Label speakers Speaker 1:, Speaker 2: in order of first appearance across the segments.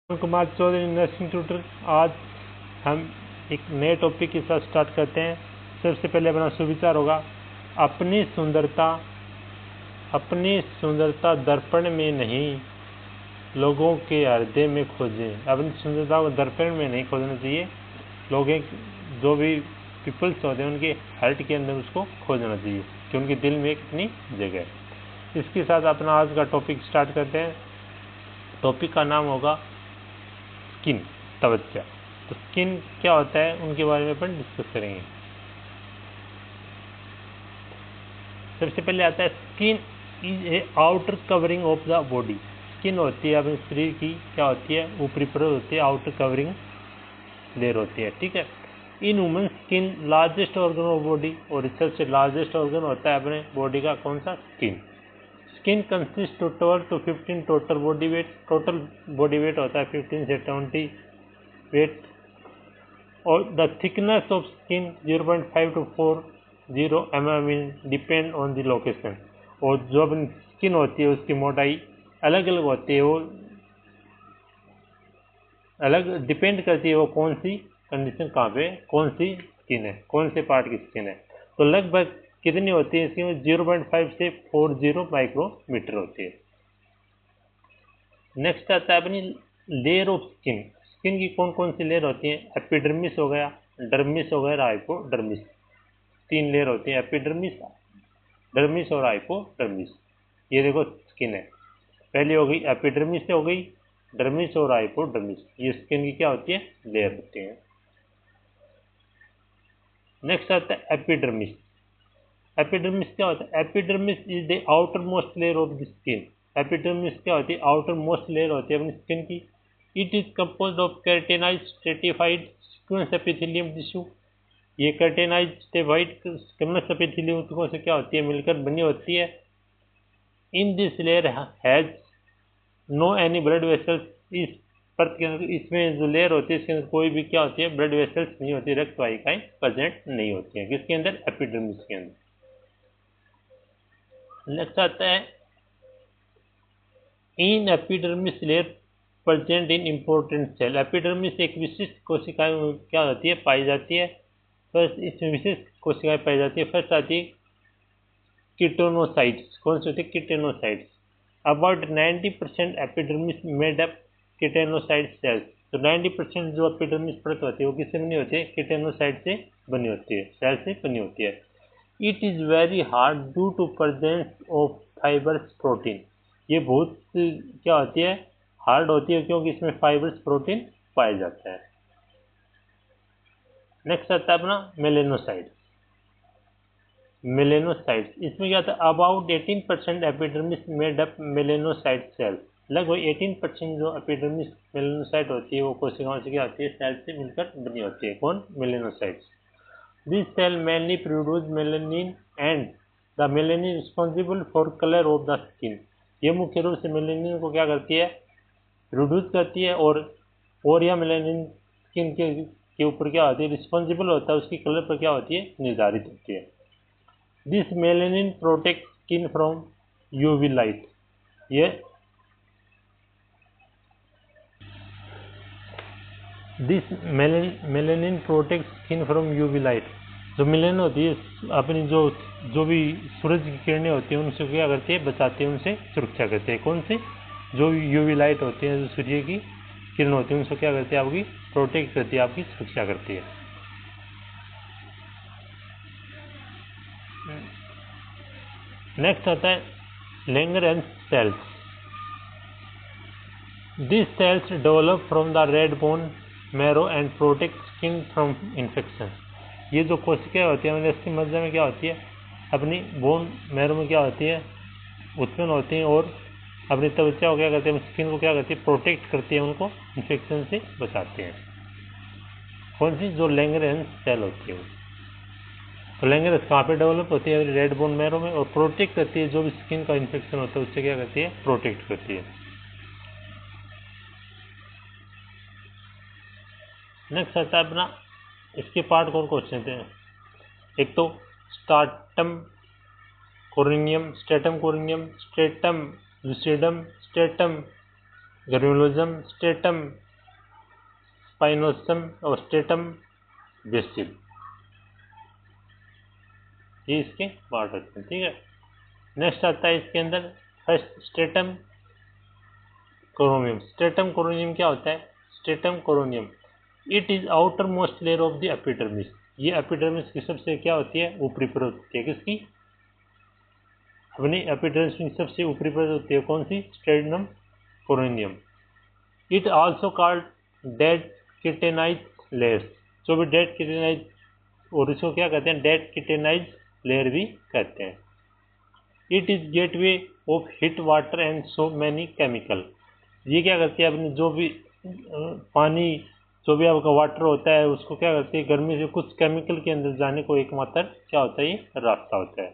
Speaker 1: Kumar Chaudhary nursing tutor. आज हम एक नए टॉपिक के साथ स्टार्ट करते हैं। सबसे पहले अपना सुविचार होगा, अपनी सुंदरता दर्पण में नहीं लोगों के हृदय में खोजें। अपनी सुंदरता को दर्पण में नहीं खोजना चाहिए, लोगों जो भी पीपल्स होते हैं उनके हार्ट के अंदर उसको खोजना चाहिए कि उनके दिल में कितनी जगह है। इसके साथ अपना आज का टॉपिक स्टार्ट करते हैं। टॉपिक का नाम होगा स्किन, त्वचा। तो स्किन क्या होता है उनके बारे में अपन डिस्कस करेंगे। सबसे पहले आता है skin is a outer covering of the body. Skin होती है अपने शरीर की, क्या होती है, ऊपरी परत होती है, आउटर कवरिंग लेयर होती है, ठीक है। इन women skin largest organ of body, और सबसे लार्जेस्ट ऑर्गन होता है अपने बॉडी का कौन सा, skin. Skin consist to 12 to 15 total body weight. Total body weight होता है 15 से 20 वेट। और the thickness of skin 0.5 to 40 mm depend on the location. और जो अपनी स्किन होती है उसकी मोटाई अलग अलग होती है, वो अलग डिपेंड करती है वो कौन सी कंडीशन, कहाँ पे कौन सी स्किन है, कौन से पार्ट की स्किन है। तो लगभग कितनी होती है इसकी, 0.5 से 40 माइक्रोमीटर होती है। नेक्स्ट आता है अपनी लेयर ऑफ स्किन। स्किन की कौन कौन सी लेयर होती है, एपिडर्मिस हो गया, डर्मिस हो गया, हाइपोडर्मिस। तीन लेयर होती है, एपिडर्मिस, डर्मिस और हाइपोडर्मिस। ये देखो स्किन है, पहली हो गई एपिडर्मिस, हो गई डर्मिस और हाइपोडर्मिस। ये स्किन की क्या होती है, लेयर होती है। नेक्स्ट आता है एपिडर्मिस। एपिडर्मिस क्या होता है, epidermis is the outer most layer of the skin. Epidermis क्या होती है, आउटर मोस्ट लेयर होती है अपनी स्किन की। It is composed of keratinized stratified squamous epithelium tissue. ये keratinized stratified squamous epithelium tissue से क्या होती है, मिलकर बनी होती है। In this layer has no any blood vessels. इस परत के अंदर, इसमें जो लेयर होती है इसके अंदर कोई भी क्या होती है, ब्लड वेसल्स नहीं होती, रक्त वाहिकाएं प्रेजेंट नहीं होती है। किसके अंदर, एपिडर्मिस के अंदर। नेक्स्ट आता है in epidermis layer present in important cell. Epidermis एक विशिष्ट कोशिका क्या होती है, पाई जाती है। फर्स्ट इसमें विशिष्ट कोशिकाएं पाई जाती है। फर्स्ट आती है कीटोनोसाइट्स। कौन सी होती है, keratinocytes. About 90% epidermis made up keratinocyte cells. तो 90% जो एपिडर्मिस परत होती है वो किससे बनी होती है, कीटोनोसाइट से बनी होती है, सेल से बनी होती है। It is very hard due to presence of fibres protein. ये बहुत क्या होती है, हार्ड होती है, क्योंकि इसमें फाइबर्स प्रोटीन पाया जाता है। नेक्स्ट आता है अपना मेलेनोसाइट्स। मेलेनोसाइट्स इसमें क्या होता है, about 18% epidermis made up melanocyte cell. लगभग 18% जो एपिडर्मिस मेलेनोसाइट होती है वो कोशिकाओं से क्या होती है, सेल से मिलकर बनी होती है। कौन, melanocytes. This cell mainly produce melanin and the melanin responsible for colour of the skin. ये मुख्य रूप से मेलानिन को क्या करती है, प्रोड्यूस करती है, और यह मेलानिन स्किन के ऊपर क्या होती है, रिस्पॉन्सिबल होता है, उसकी कलर पर क्या होती है, निर्धारित होती है। This melanin protect skin from UV light. ये this melanin protect skin from UV light. जो मेलानिन होती है अपनी जो भी सूरज की किरणें होती हैं उनसे क्या करती है, बचाती है, उनसे सुरक्षा करती है। कौन से, जो यूवी लाइट होती है, जो सूर्य की किरण होती है उनसे क्या करती है, आपकी प्रोटेक्ट करती है, आपकी सुरक्षा करती है। नेक्स्ट आता है Langerhans cells. This cells develop from the red bone marrow and protect skin from infection. ये जो कोशिकाएं होती है इसकी मध्य में क्या होती है, अपनी बोन मैरो में क्या होती है, उत्पन्न होती हैं, और अपनी त्वचा को क्या करते हैं, स्किन को क्या करती है, प्रोटेक्ट करती है, उनको इन्फेक्शन से बचाते हैं। कौन सी, जो लैंगरहैंस सेल होती है। तो लैंगरहैंस कहाँ पे डेवलप होती है, रेड बोन मैरो में, और प्रोटेक्ट करती है, जो भी स्किन का इन्फेक्शन होता है उससे क्या करती है, प्रोटेक्ट करती है। नेक्स्ट आता है अपना, इसके पार्ट कौन कौन से हैं, एक तो stratum corneum, stratum corneum, stratum lucidum, stratum granulosum, stratum spinosum और स्ट्रेटम बेसिल, ये इसके पार्ट होते हैं। ठीक है, नेक्स्ट आता है इसके अंदर first stratum corneum. Stratum corneum क्या होता है? Stratum corneum it is outer most layer of the epidermis. ये एपिडर्मिस की सबसे क्या होती है? ऊपरी परत होती है। किसकी? अपनी एपिडर्मिस की सबसे ऊपरी परत होती है। कौन सी? Stratum corneum. It also called dead keratinized layers. जो भी डेड किटेनाइज, और इसको क्या कहते हैं? डेड किटेनाइज लेयर भी कहते हैं। It is gateway of heat water and so many chemical. ये क्या करती है? अपनी जो भी पानी, जो भी आपका वाटर होता है, उसको क्या करती है? गर्मी से कुछ केमिकल के अंदर जाने को एकमात्र क्या होता है? ये रास्ता होता है।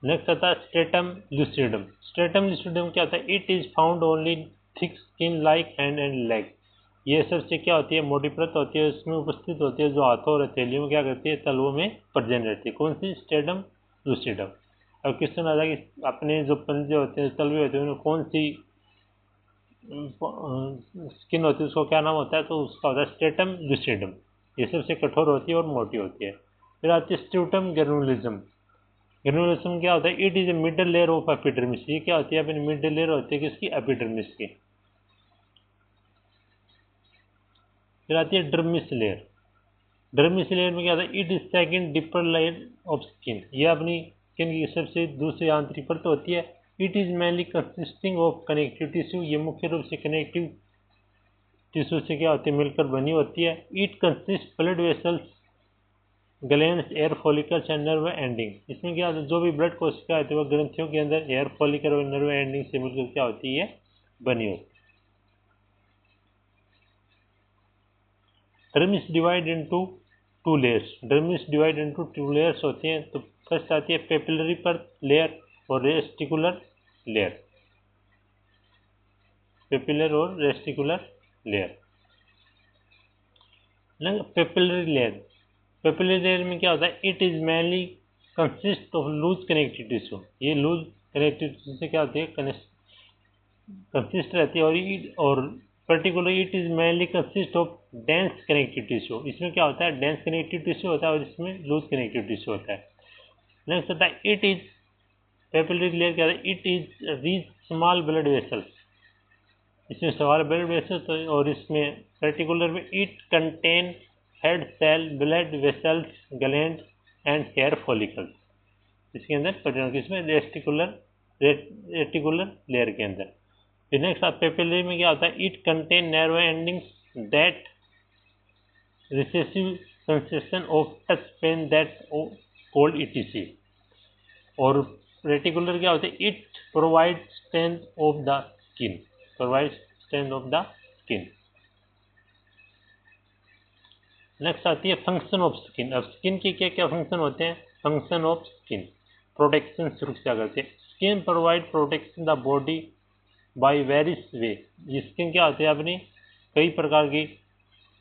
Speaker 1: नेक्स्ट आता है स्ट्रेटम लूसिडम। स्ट्रेटम लूसिडम क्या होता है? It is found only thick skin like hand and leg. ये सबसे क्या होती है? मोटी परत होती है, इसमें उपस्थित होती है, जो हाथों और हथेलियों में क्या करती है? तलवों में प्रेजेंट रहती है। कौन सी? Stratum lucidum. अब क्वेश्चन आता है कि अपने जो पंजे होते हैं, तलवे होते हैं, उनमें कौन सी स्किन होती है, उसको क्या नाम होता है? तो उसका होता है स्ट्रेटम लूसिडम। ये सबसे कठोर होती है और मोटी होती है। फिर आती है स्ट्रूटम ग्रेनुलोसम। ग्रेनुलोसम क्या होता है? It is a middle layer of epidermis. ये क्या होती है? अपनी मिडल लेयर होती है किसकी? एपिडर्मिस की। फिर आती है डर्मिस लेयर। डर्मिस लेयर में क्या होता है? It is second deeper layer of skin. ये अपनी स्किन की सबसे दूसरी आंतरिक परत होती है। It is mainly consisting of connective tissue. ये मुख्य रूप से कनेक्टिव टिश्यू से क्या होती है? मिलकर बनी होती है। It consist blood vessels, glands, air follicles and nerve ending. इसमें क्या होता है? जो भी ब्लड कोशिका होती है, वह ग्रंथियों के अंदर एयर फॉलिकल और नर्व एंडिंग से मिलकर क्या होती है? बनी होती है। Dermis divide into two layers. Dermis divide into two layers होती हैं। तो फर्स्ट आती है पेपिलरी परत लेयर और रेस्टिकुलर लेयर। पेपिलर और reticular layer. Papillary layer, papillary layer में क्या होता है? It is mainly consist of loose connective tissue. ये लूज कनेक्टिव टिश्यू से क्या होती है? कंसिस्ट रहती है। और particular it is mainly consist of dense connective tissue. इसमें क्या होता है? डेंस कनेक्टिव टिश्यू होता है और इसमें लूज कनेक्टिव टिश्यू होता है। नेक्स्ट होता है इट इज, पेपिलरी लेयर क्या होता है? It is rich small blood vessels. इसमें सवाल ब्लड वेसल्स, और इसमें पर्टिकुलर में it contain head cell, blood vessels, gland and hair follicles. इसके अंदर किसमें? रेटिकुलर लेयर के अंदर। फिर नेक्स्ट पेपिलरी में क्या होता है? It contain nerve endings that recessive sensation of touch pain that called ETC. और रेटिकुलर क्या होता है? It provide strength of the skin, provide strength of the skin. Next आती है फंक्शन ऑफ स्किन। अब स्किन के क्या क्या फंक्शन होते हैं? फंक्शन ऑफ स्किन, प्रोटेक्शन, सुरक्षा करते हैं। Skin provide protection the body by various वे। ये स्किन क्या होती है? अपनी कई प्रकार की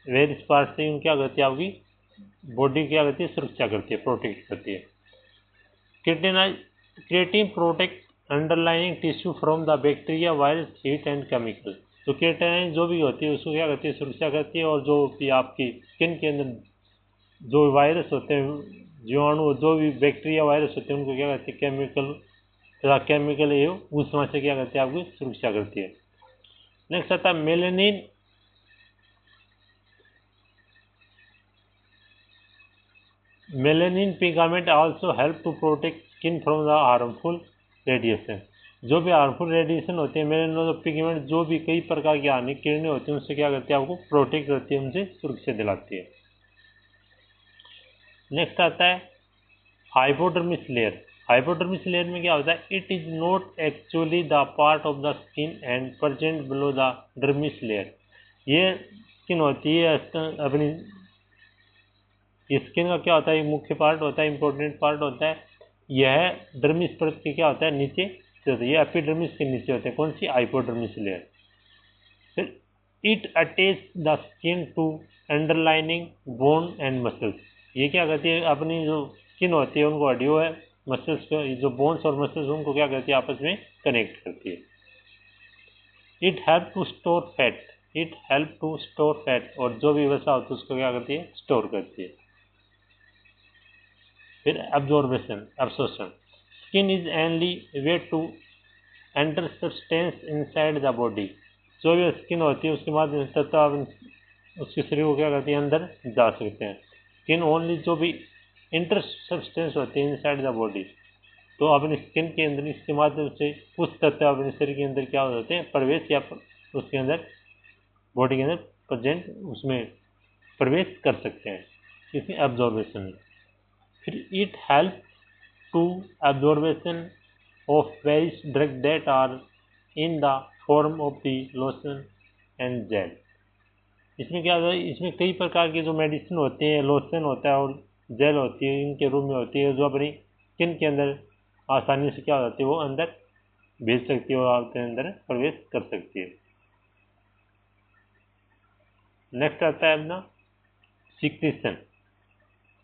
Speaker 1: वेरियस पार्ट से क्या करती है? आपकी बॉडी क्या करती है? सुरक्षा करती है, प्रोटेक्ट करती है। Creatine protect underlining tissue from the bacteria, virus, heat and chemical. तो क्रिएटिन जो भी होती है उसको क्या करती है? सुरक्षा करती है। और जो भी आपकी स्किन के अंदर जो वायरस होते हैं, जीवाणु, जो भी बैक्टीरिया वायरस होते हैं, उनको क्या करती है? केमिकल एवं ऊष्मा से क्या करती है? आपकी सुरक्षा करती है। नेक्स्ट आता है melanin. Melanin pigment also help to protect skin from the harmful radiation. जो भी हार्मफुल रेडिएशन होते हैं, मेलेनिन पिगमेंट जो भी कई प्रकार की हानिकारक किरणें होती हैं, उससे क्या करती है? आपको प्रोटेक्ट करती है, उनसे सुरक्षा दिलाती है। नेक्स्ट आता है हाइपोडर्मिस लेयर। हाइपोडर्मिस लेयर में क्या होता है? It is not actually the part of the skin and present below the dermis layer. ये स्किन होती है अपनी, स्किन का क्या होता है? मुख्य पार्ट होता है, इंपॉर्टेंट पार्ट होता है। यह डर्मिस परत के क्या होता है? नीचे से होता है। ये एपिडर्मिस के नीचे होते हैं। कौन सी? Hypodermis layer. फिर it attach the skin to underlining bone and muscles. ये क्या करती है? अपनी जो स्किन होती है उनको हड्डियों है, मसल्स को, जो बोन्स और मसल्स उनको क्या करती है? आपस में कनेक्ट करती है। It help to store fat, it help to store fat, और जो भी वसा होता है उसको क्या करती है, स्टोर करती है। फिर absorption, absorption, skin is only way to enter substance inside the body. जो भी स्किन होती है उसके बाद उसके शरीर को क्या करती है, अंदर जा सकते हैं। स्किन ओनली, जो भी इंटर सब्सटेंस होती है इनसाइड द बॉडी, तो अपनी स्किन के अंदर इसके माध्यम से कुछ तत्व अपने शरीर के अंदर क्या होते हैं, प्रवेश या उसके अंदर बॉडी के अंदर प्रेजेंट उसमें प्रवेश कर सकते हैं, इसमें एब्जॉर्बेशन है। फिर it help to absorption of various drug that are in the form of the lotion and gel. इसमें क्या होता है, इसमें कई प्रकार की जो मेडिसिन होती है, लोशन होता है और जेल होती है, इनके रूप में होती है, जो अपनी स्किन के अंदर आसानी से क्या हो जाती है, वो अंदर भेज सकती है और आपके अंदर प्रवेश कर सकती है। नेक्स्ट आता है अपना secretion.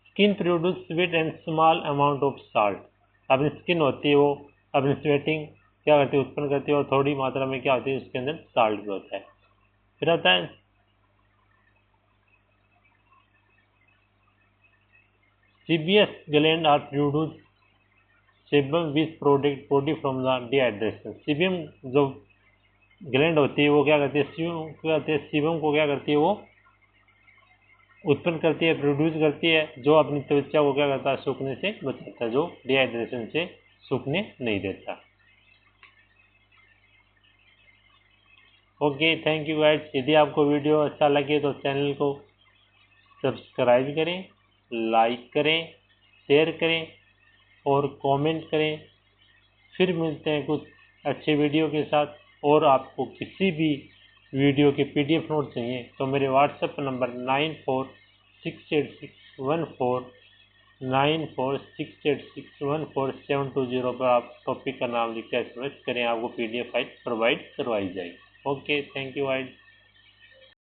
Speaker 1: Skin produce sweat and small amount of salt. अपनी स्किन होती है वो अपनी स्वेटिंग क्या करती है, उत्पन्न करती है, और थोड़ी मात्रा में क्या होती है, उसके अंदर साल्ट भी होता है। फिर आता है sebaceous gland are produce sebum which product body from the dehydration. Sebum जो ग्लैंड होती है वो क्या करती है, सीबम को क्या करती है, वो उत्पन्न करती है, प्रोड्यूस करती है, जो अपनी त्वचा को क्या करता है, सूखने से बचाता है, जो डिहाइड्रेशन से सूखने नहीं देता। Okay, thank you guys. यदि आपको वीडियो अच्छा लगे तो चैनल को सब्सक्राइब करें, लाइक करें, शेयर करें और कमेंट करें। फिर मिलते हैं कुछ अच्छे वीडियो के साथ। और आपको किसी भी वीडियो के PDF नोट चाहिए तो मेरे व्हाट्सएप नंबर 9468614946861472 पर आप टॉपिक का नाम लिखकर SMS करें, आपको PDF फाइल प्रोवाइड करवाई जाएगी। Okay, thank you guys.